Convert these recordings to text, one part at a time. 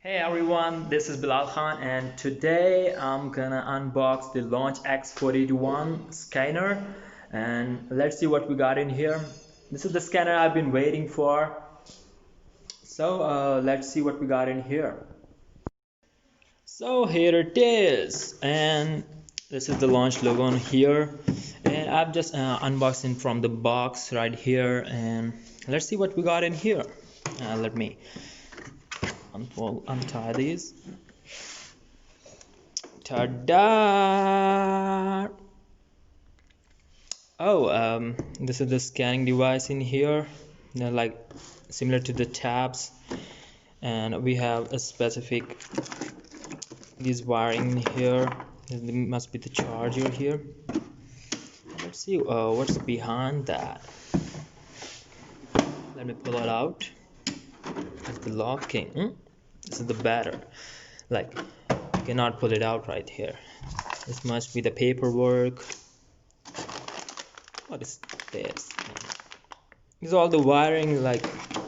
Hey everyone, this is Bilal Khan and today I'm gonna unbox the Launch X431 scanner and let's see what we got in here. This is the scanner I've been waiting for. So let's see what we got in here. So here it is, and this is the launch logo on here, and I've just unboxed it from the box right here, and let's see what we got in here. Let me untie these. Ta-da! This is the scanning device in here, like similar to the tabs, and we have a specific this wiring in here. This must be the charger here. Let's see what's behind that. Let me pull it out. It's the locking. This is the battery. Like, you cannot pull it out right here. This must be the paperwork. What is this? This is all the wiring. Like,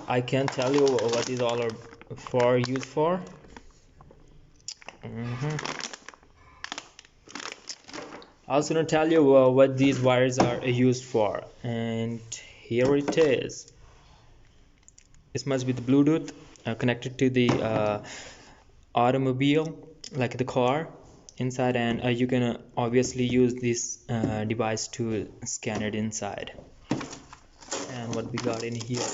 I can't tell you what these all are used for. I also don't tell you what these wires are used for. And here it is. This must be the Bluetooth connected to the automobile, like the car inside, and you can obviously use this device to scan it inside. And what we got in here,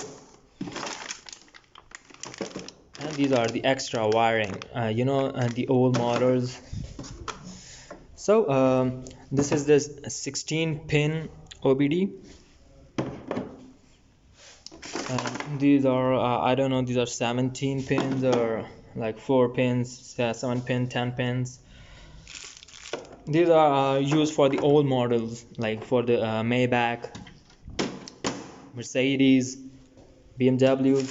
and these are the extra wiring, the old models. So this is this 16-pin OBD, and these are I don't know, these are 17 pins or like 4 pins, 7 pin, 10 pins. These are used for the old models, like for the Maybach, Mercedes, BMW.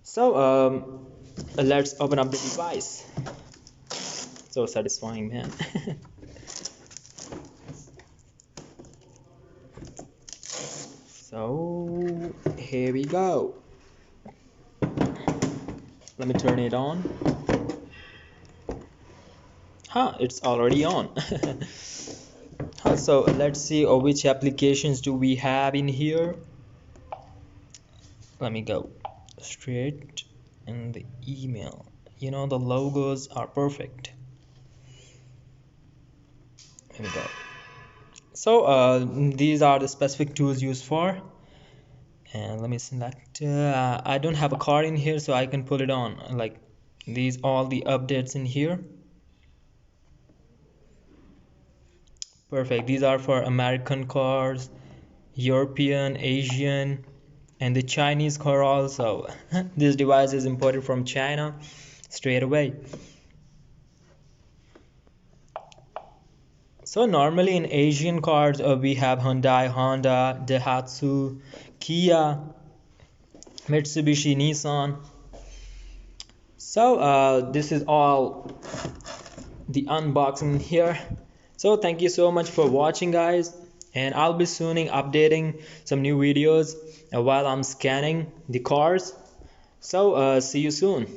So let's open up the device. So satisfying, man. So here we go. Let me turn it on. It's already on. So let's see which applications do we have in here. Let me go straight in the email. The logos are perfect. Here we go. So these are the specific tools used for, and let me select. I don't have a card in here, so I can put it on. Like these, all the updates in here. Perfect. These are for American cars, European, Asian, and the Chinese car also. This device is imported from China straight away. So normally in Asian cars we have Hyundai, Honda, Daihatsu, Kia, Mitsubishi, Nissan. So this is all the unboxing here. So thank you so much for watching, guys, and I'll be soon updating some new videos while I'm scanning the cars. So see you soon.